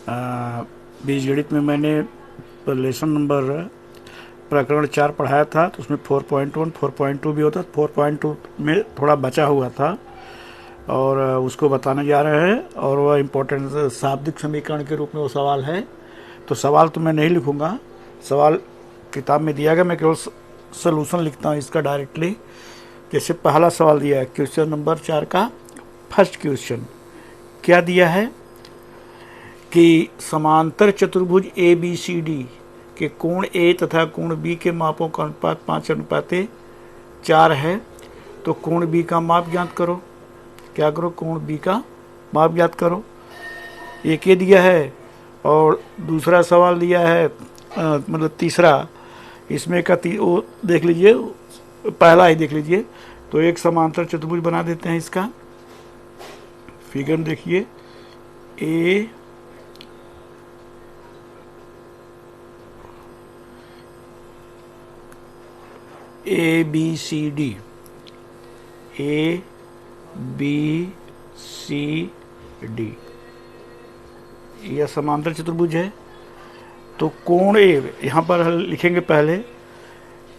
बीजगणित में मैंने लेसन नंबर प्रकरण 4 पढ़ाया था, तो उसमें 4.1 4.2 भी होता, 4.2 में थोड़ा बचा हुआ था और उसको बताने जा रहे हैं। और वह इम्पोर्टेंट शाब्दिक समीकरण के रूप में वो सवाल है। तो सवाल तो मैं नहीं लिखूंगा, सवाल किताब में दिया गया, मैं केवल सोल्यूशन लिखता हूँ इसका डायरेक्टली। जैसे पहला सवाल दिया है क्वेश्चन नंबर 4 का फर्स्ट क्वेश्चन क्या दिया है कि समांतर चतुर्भुज ए बी सी डी के कोण ए तथा कोण बी के मापों का अनुपात 5:4 है। तो कोण बी का माप ज्ञात करो। क्या करो? कोण बी का माप ज्ञात करो। एक ये दिया है और दूसरा सवाल दिया है मतलब तीसरा, इसमें का वो देख लीजिए, पहला ही देख लीजिए। तो एक समांतर चतुर्भुज बना देते हैं। इसका फिगर देखिए, A B C D, A B C D, यह समांतर चतुर्भुज है। तो कोण ए, यहाँ पर लिखेंगे पहले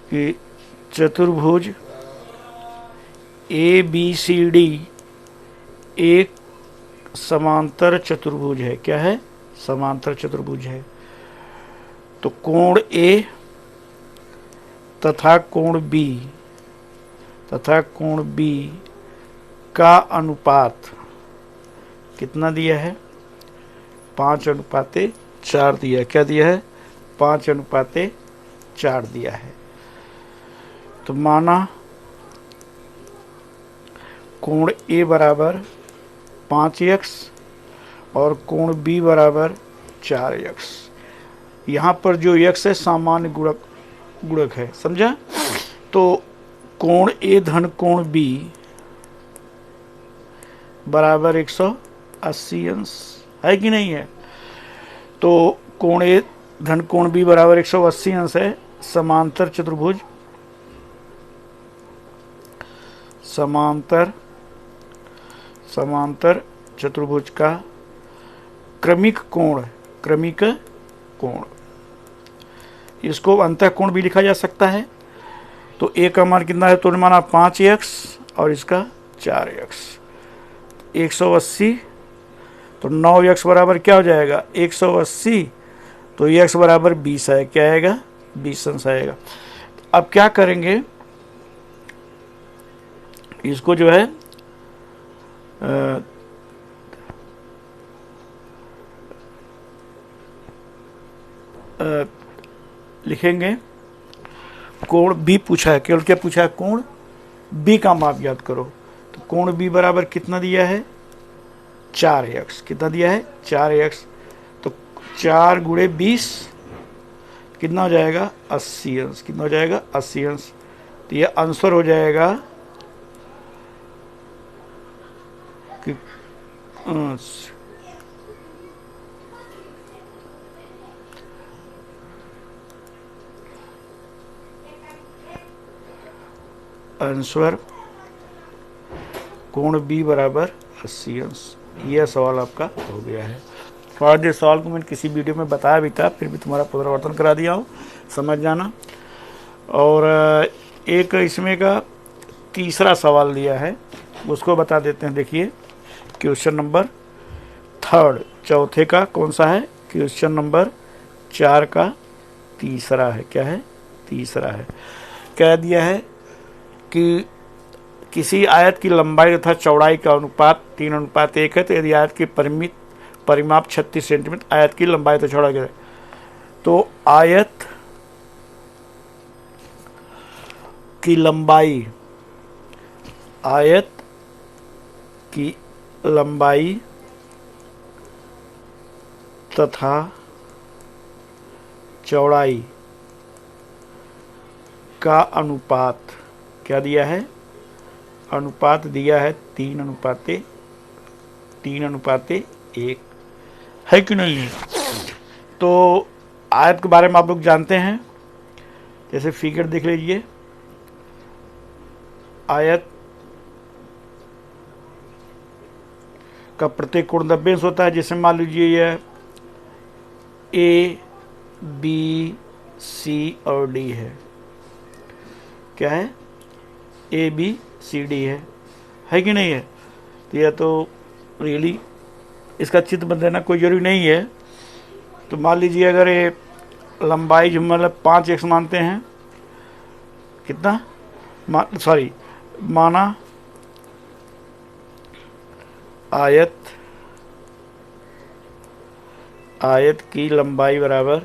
कि चतुर्भुज ए बी सी डी एक समांतर चतुर्भुज है। क्या है? समांतर चतुर्भुज है। तो कोण ए तथा कोण बी का अनुपात कितना दिया है? 5:4 दिया है। क्या दिया है? 5:4 दिया है। तो माना कोण ए बराबर 5x और कोण बी बराबर 4x। यहाँ पर जो x है सामान्य गुणक है, समझा? तो कोण ए धन कोण बी बराबर 180 अंश है कि नहीं है? तो कोण ए धन कोण बी बराबर 180 अंश है। समांतर चतुर्भुज का क्रमिक कोण, इसको अंतःकोण भी लिखा जा सकता है। तो ए का मान कितना है? तो माना 5x और इसका 4x, 180। तो 9x बराबर क्या हो जाएगा? 180। तो x बराबर 20 है। क्या आएगा? 20 अंश आएगा। अब क्या करेंगे, इसको जो है लिखेंगे। कोण बी पूछा है, केवल क्या पूछा है? कोण बी का माप याद करो। तो कोण बी बराबर कितना दिया है? 4x। कितना दिया है? 4x। तो 4 गुणे 20 कितना हो जाएगा? 80 अंश। कितना हो जाएगा? 80 अंश। तो यह आंसर हो जाएगा कि आंसर कोण बी बराबर 80 अंश। यह सवाल आपका हो गया है। और इस सवाल को मैंने किसी वीडियो में बताया भी था, फिर भी तुम्हारा पुनरावर्तन करा दिया हूँ, समझ जाना। और एक इसमें का तीसरा सवाल दिया है, उसको बता देते हैं। देखिए क्वेश्चन नंबर 3 चौथे का कौन सा है? क्वेश्चन नंबर 4 का तीसरा है। क्या है? तीसरा है। क्या दिया है कि किसी आयत की लंबाई तथा चौड़ाई का अनुपात 3:1 है। तो यदि आयत की परिमाप 36 सेंटीमीटर, आयत की लंबाई तथा चौड़ाई है, तो आयत की लंबाई तथा चौड़ाई का अनुपात क्या दिया है? अनुपात दिया है 3:1 है कि नहीं है? तो आयत के बारे में आप लोग जानते हैं। जैसे फिगर देख लीजिए, आयत का प्रत्येक कोण 90 अंश होता है। जैसे मान लीजिए यह ए बी सी और डी है। क्या है? ए बी सी डी है कि नहीं है? तो यह तो रियली इसका चित्र बन देना कोई जरूरी नहीं है। तो मान लीजिए अगर ये लंबाई जो मतलब 5x मानते हैं, कितना माना आयत की लंबाई बराबर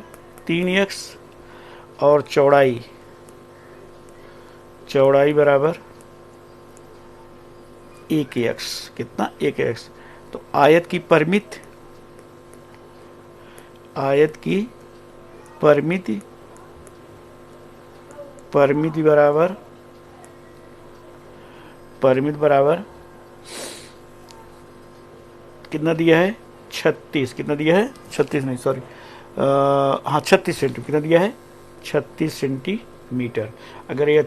3x और चौड़ाई बराबर 1x। कितना? 1x। तो आयत की परिमिति बराबर कितना दिया है? 36। कितना दिया है? 36 नहीं, सॉरी, हाँ 36 सेंटीमीटर। कितना दिया है? 36 सेंटीमीटर। अगर ये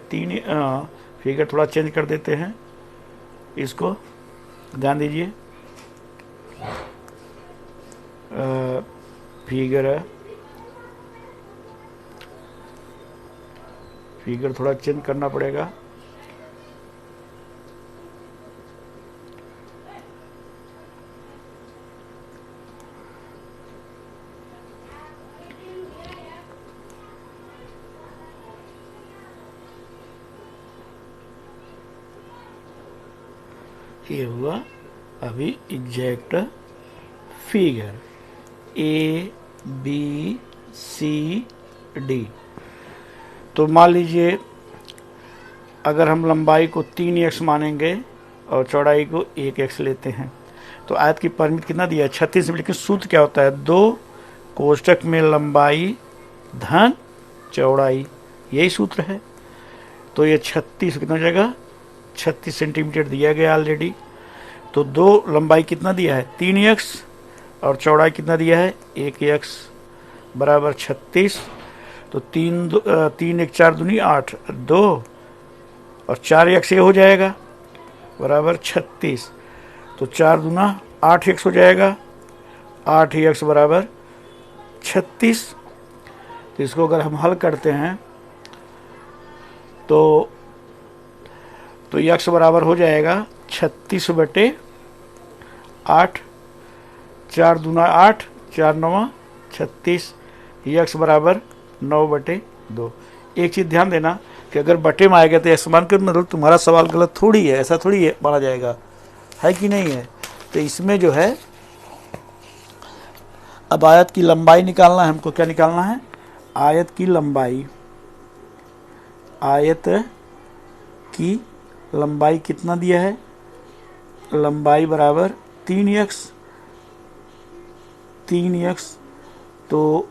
फिगर थोड़ा चेंज कर देते हैं, इसको ध्यान दीजिए। फिगर थोड़ा चेंज करना पड़ेगा। ये हुआ अभी exact figure A B C D. तो मान लीजिए अगर हम लंबाई को 3x मानेंगे और चौड़ाई को 1x लेते हैं, तो आयत की परिमिति कितना दिया है? 36। लेकिन सूत्र क्या होता है? 2 कोष्टक में लंबाई धन चौड़ाई, यही सूत्र है। तो ये 36 कितना हो जाएगा? 36 सेंटीमीटर दिया गया ऑलरेडी। तो 2 लंबाई कितना दिया है? 3x और चौड़ाई कितना दिया है? 1x बराबर 36। तो 3 1 4 दूनी 8, 2 और 4x ये हो जाएगा बराबर 36। तो 4 दूना 8x हो जाएगा, 8x बराबर 36। तो इसको अगर हम हल करते हैं तो x बराबर हो जाएगा 36/8। 4 दूना 8, 4 9 36। x बराबर 9/2। एक चीज़ ध्यान देना कि अगर बटे में आएगा तो x मान कर, मतलब तुम्हारा सवाल गलत थोड़ी है, ऐसा थोड़ी है माना जाएगा, है कि नहीं है? तो इसमें जो है अब आयत की लंबाई निकालना है हमको। क्या निकालना है? आयत की लंबाई कितना दिया है? लंबाई बराबर 3x। तो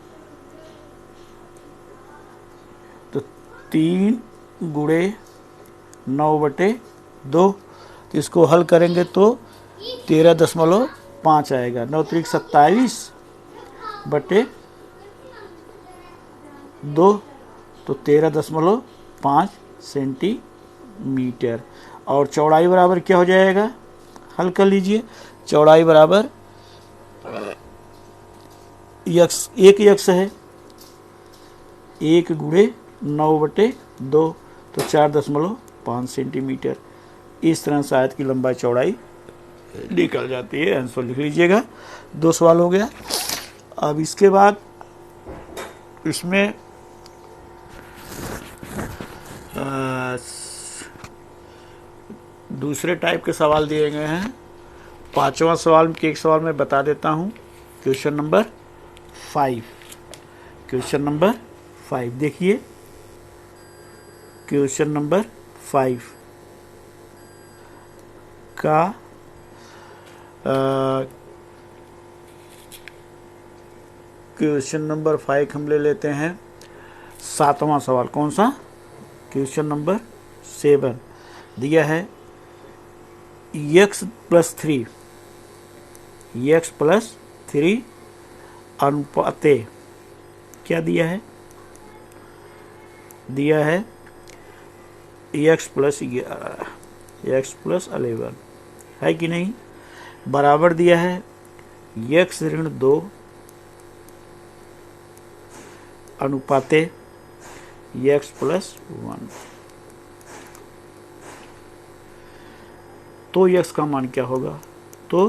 3 गुणे 9/2। तो इसको हल करेंगे तो 13.5 आएगा। 9 3 27/2। तो 13.5 सेंटीमीटर। और चौड़ाई बराबर क्या हो जाएगा? हल कर लीजिए। चौड़ाई बराबर 1x है, 1 गुणे 9/2। तो 4.5 सेंटीमीटर। इस तरह से आयत की लंबाई चौड़ाई निकल जाती है। आंसर लिख लीजिएगा। 2 सवाल हो गया। अब इसके बाद इसमें दूसरे टाइप के सवाल दिए गए हैं। 5वां सवाल के एक सवाल मैं बता देता हूँ। क्वेश्चन नंबर 5 देखिए। क्वेश्चन नंबर 5 का क्वेश्चन नंबर 5 हम ले लेते हैं 7वां सवाल। कौन सा? क्वेश्चन नंबर 7 दिया है x + 3 अनुपाते क्या दिया है? दिया है x + 11 है कि नहीं? बराबर दिया है x - 2 अनुपाते x प्लस 1। तो x का मान क्या होगा? तो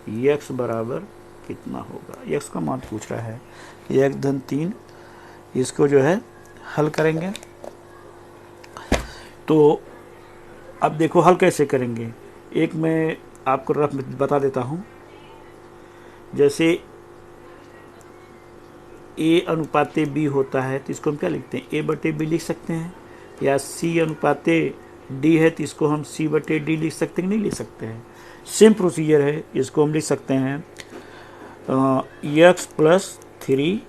x बराबर कितना होगा? x का मान पूछ रहा है। x धन 3, इसको जो है हल करेंगे। तो अब देखो हल कैसे करेंगे। एक मैं आपको रफ बता देता हूँ। जैसे a अनुपाते b होता है तो इसको हम क्या लिखते हैं? a बटे b लिख सकते हैं। या c अनुपाते d है तो इसको हम c बटे d लिख सकते हैं, नहीं लिख सकते हैं? सेम प्रोसीजर है। इसको हम लिख सकते हैं x plus 3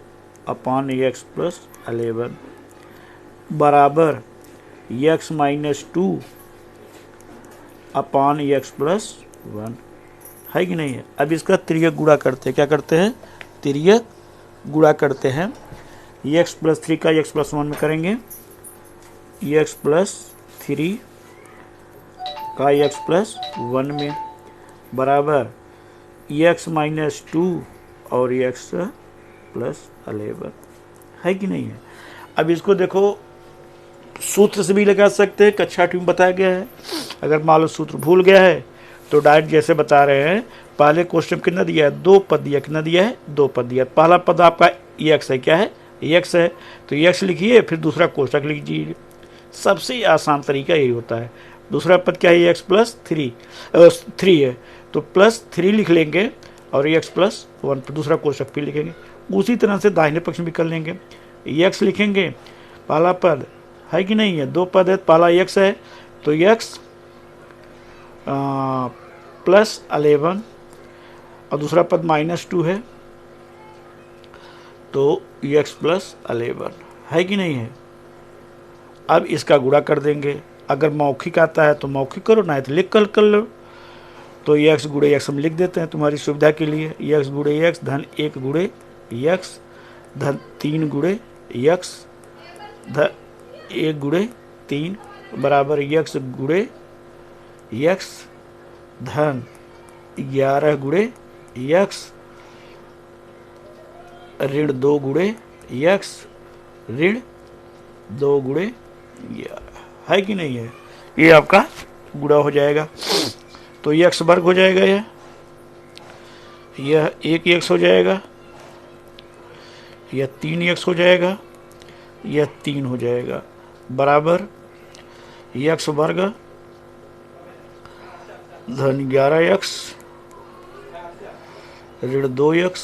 upon x plus 11 बराबर x minus 2 upon x plus 1, है कि नहीं है? अब इसका तिर्यक गुणा करते हैं। क्या करते हैं? तिर्यक गुणा करते हैं। x प्लस 3 का x प्लस 1 में करेंगे, x प्लस 3 का x प्लस 1 में बराबर x माइनस 2 और x प्लस 11, है कि नहीं है? अब इसको देखो सूत्र से भी लगा सकते हैं, कक्षा 8 में बताया गया है। अगर मान लो सूत्र भूल गया है तो डायरेक्ट जैसे बता रहे हैं, पहले क्वेश्चन कितना दिया है? 2 पद दिया। कितना दिया है? 2 पद दिया। पहला पद आपका x है। क्या है? x है। तो x लिखिए, फिर दूसरा कोष्ठक लीजिए। सबसे आसान तरीका यही होता है। दूसरा पद क्या है? x प्लस 3 है तो प्लस 3 लिख लेंगे और x प्लस 1 पर दूसरा कोष्ठक फिर लिखेंगे। उसी तरह से दाहिने पक्ष में भी कर लेंगे। x लिखेंगे, पहला पद है कि नहीं है? 2 पद है, पहला x है तो x प्लस 11 और दूसरा पद माइनस 2 है तो x प्लस 11, है कि नहीं है? अब इसका गुणा कर देंगे। अगर मौखिक आता है तो मौखिक करो, ना है तो लिख कर लो। तो x गुणे x हम लिख देते हैं तुम्हारी सुविधा के लिए। x गुणे x धन 1 गुणे x धन 3 गुणे x धन 1 गुणे 3 बराबर x गुणे x धन 11 गुणे x ऋण 2 गुणे x ऋण 2 गुणे 11, है कि नहीं है? ये आपका गुणा हो जाएगा। तो x वर्ग हो जाएगा, यह 1x हो जाएगा, यह 3x हो जाएगा, यह 3 हो जाएगा बराबर x वर्ग धन 11x ऋण 2x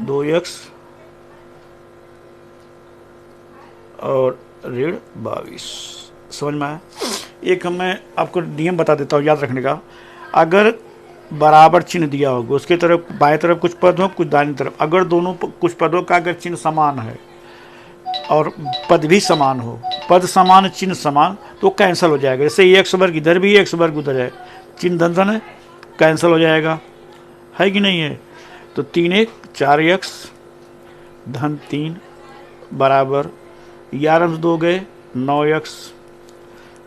2x और ऋण 22। समझ में आया? एक मैं आपको नियम बता देता हूँ याद रखने का। अगर बराबर चिन्ह दिया होगा, उसके तरफ बाएं तरफ कुछ पद हो, कुछ दाहिनी तरफ, अगर दोनों कुछ पदों का अगर चिन्ह समान है और पद भी समान हो, पद समान चिन्ह समान, तो कैंसिल हो जाएगा। जैसे x वर्ग इधर भी है, x वर्ग उधर है, चिन्ह धन धन है, कैंसिल हो जाएगा, है कि नहीं है? तो 3 1 4x धन 3 बराबर 11 से 2 गए 9x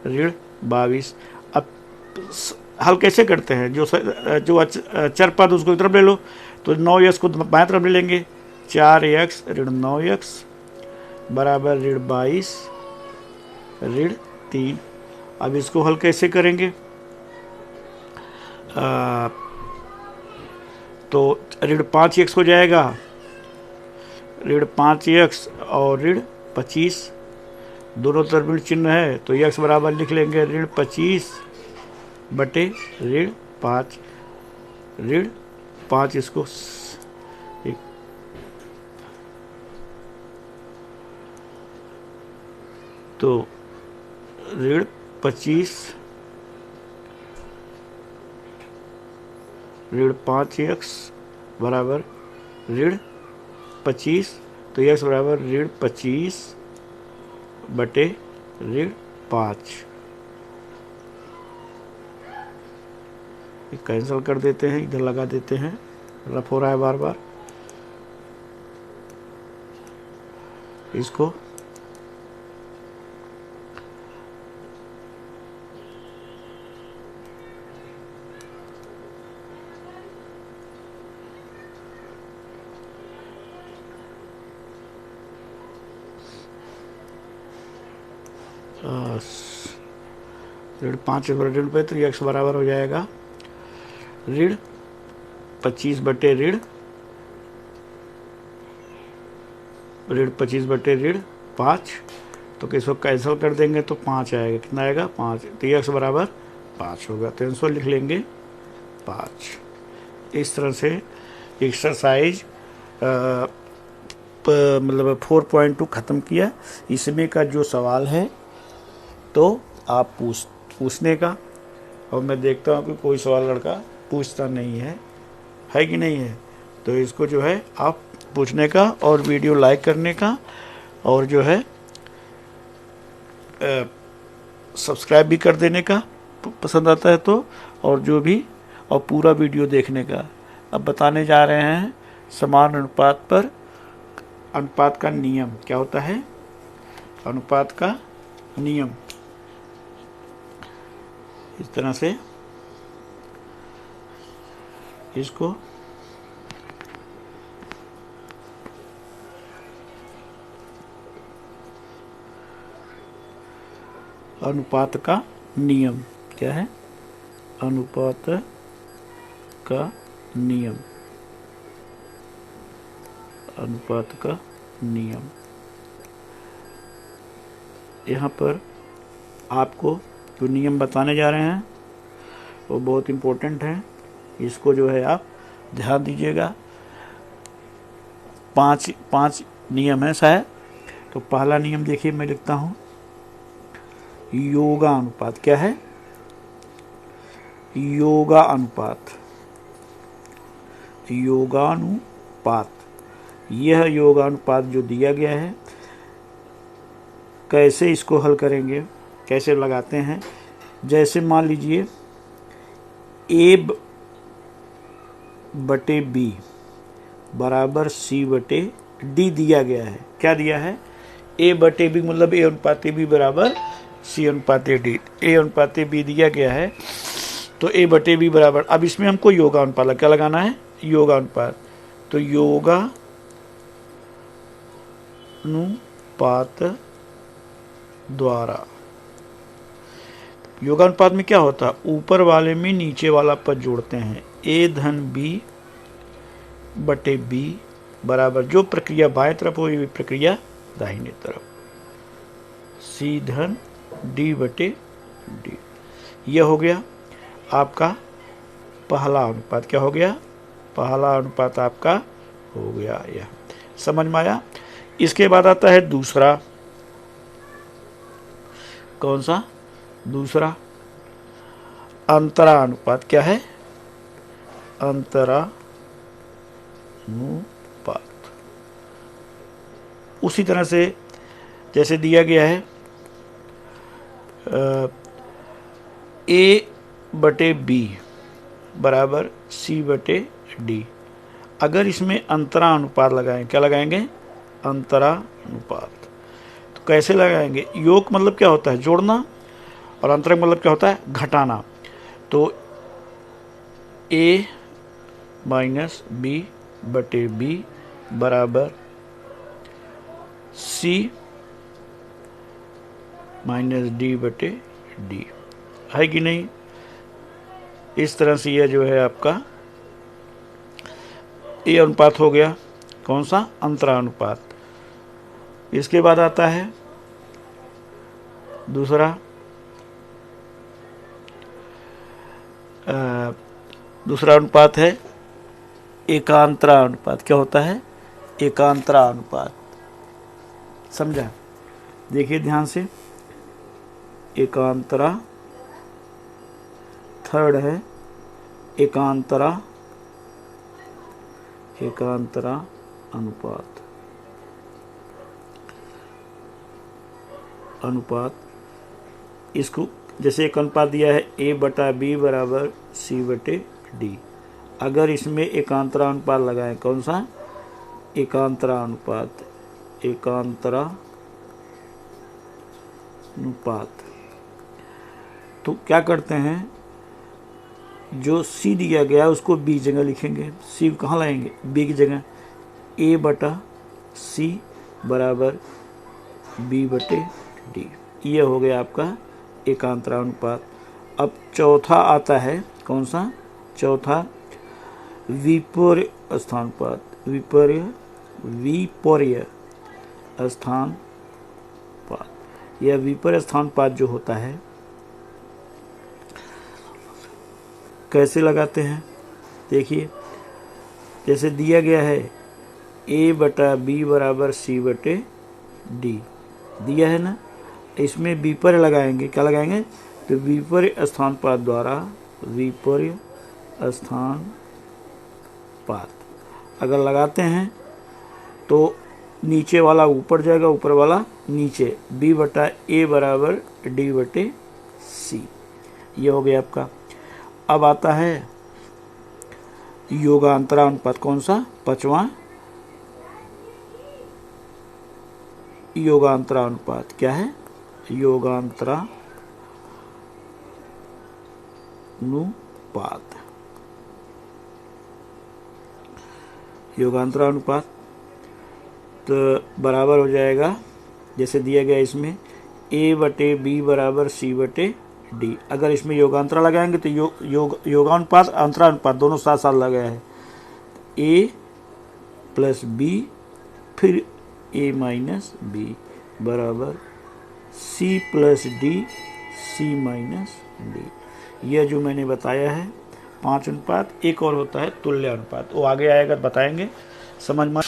ऋण 22। अब हल कैसे करते हैं? जो चर पद उसको तरफ ले लो, तो 9x को बाएं तरफ ले लेंगे, 4x ऋण 9x बराबर ऋण 22 ऋण 3। अब इसको हल कैसे करेंगे? तो ऋण 5x हो जाएगा, ऋण 5x और ऋण 25, दोनों तरफ ऋण चिन्ह है तो x बराबर लिख लेंगे ऋण 25 बटे ऋण 5। ऋण 5 इसको तो ऋण 25 ऋण 5x बराबर ऋण 25, तो x बराबर ऋण 25 बटे ऋण 5। कैंसिल कर देते हैं, इधर लगा देते हैं, रफ हो रहा है बार बार। इसको ऋण 5 ऋण पे, तो x बराबर हो जाएगा ऋण 25 बटे ऋण 5। तो किसको कैंसिल कर देंगे तो 5 आएगा। कितना आएगा? 5। तो x बराबर 5 होगा, तो आंसर लिख लेंगे 5। इस तरह से एक्सरसाइज मतलब 4.2 ख़त्म किया। इसमें का जो सवाल है तो आप पूछने का, और मैं देखता हूँ कि कोई सवाल लड़का पूछता नहीं है कि नहीं है, तो इसको जो है आप पूछने का और वीडियो लाइक करने का, और जो है सब्सक्राइब भी कर देने का पसंद आता है तो, और जो भी, और पूरा वीडियो देखने का। अब बताने जा रहे हैं समान अनुपात पर अनुपात का नियम क्या होता है। अनुपात का नियम इस तरह से, इसको अनुपात का नियम क्या है? अनुपात का नियम, अनुपात का नियम। यहाँ पर आपको जो नियम बताने जा रहे हैं वो बहुत इम्पोर्टेंट है, इसको जो है आप ध्यान दीजिएगा। 5 नियम है शायद। तो पहला नियम देखिए, मैं लिखता हूँ योगानुपात। क्या है? योगानुपात। योगानुपात, यह योगानुपात जो दिया गया है, कैसे इसको हल करेंगे, कैसे लगाते हैं। जैसे मान लीजिए a बटे b बराबर c बटे d दिया गया है। क्या दिया है? a बटे b मतलब a अनुपात b बराबर c अनुपात d। a अनुपात b दिया गया है, तो a बटे b बराबर, अब इसमें हमको योगानुपात क्या लगाना है? योगानुपात। तो योगानुपात द्वारा, योगानुपात में क्या होता है? ऊपर वाले में नीचे वाला पद जोड़ते हैं। a धन b बटे b बराबर, जो प्रक्रिया बाएं तरफ हुई, प्रक्रिया दाहिने तरफ, c धन d बटे d। यह हो गया आपका पहला अनुपात। क्या हो गया? पहला अनुपात आपका हो गया। यह समझ में आया। इसके बाद आता है दूसरा। कौन सा? दूसरा अंतरा अनुपात। क्या है? अंतरा अनुपात। उसी तरह से जैसे दिया गया है a बटे b बराबर c बटे d। अगर इसमें अंतरा अनुपात लगाएं, क्या लगाएंगे? अंतरा अनुपात। तो कैसे लगाएंगे? योग मतलब क्या होता है? जोड़ना, और अंतरंग मतलब क्या होता है? घटाना। तो a माइनस b बटे b बराबर c माइनस d बटे d, है कि नहीं? इस तरह से यह जो है आपका ये अनुपात हो गया। कौन सा? अंतरा अनुपात। इसके बाद आता है दूसरा अनुपात है एकांतरा अनुपात। क्या होता है? एकांतरा अनुपात। समझा? देखिए ध्यान से, एकांतरा। थर्ड है एकांतरा अनुपात। इसको जैसे एक अनुपात दिया है a बटा b बराबर c बटे d। अगर इसमें एकांतरा अनुपात लगाएं, कौन सा? एकांतरा अनुपात। एकांतरा अनुपात। तो क्या करते हैं, जो c दिया गया है उसको b जगह लिखेंगे। c कहाँ लाएंगे? b की जगह। a बटा c बराबर b बटे d। ये हो गया आपका एकांतरानुपात। अब चौथा आता है कौन सा? चौथा विपर्य स्थानुपात। विपर्य स्थानुपात। यह विपर्य स्थानुपात जो होता है कैसे लगाते हैं? देखिए, जैसे दिया गया है A/B बराबर C/D दिया है ना, इसमें विपर्य लगाएंगे। क्या लगाएंगे? तो विपर्य स्थानुपात द्वारा विपर्य स्थानुपात अगर लगाते हैं तो नीचे वाला ऊपर जाएगा, ऊपर वाला नीचे। B/A बराबर D/C, ये हो गया आपका। अब आता है योगांतरानुपात। कौन सा? पांचवा योगांतरानुपात। क्या है? योगांतरानुपात। योगांतरानुपात तो बराबर हो जाएगा जैसे दिया गया इसमें A/B बराबर C/D। अगर इसमें योगांतरा लगाएंगे तो योगानुपात अंतरानुपात दोनों साथ साथ लगाया है। A + B फिर A - B बराबर C + D C - D। यह जो मैंने बताया है 5 अनुपात। एक और होता है तुल्य अनुपात, वो आगे आएगा बताएंगे, समझ में।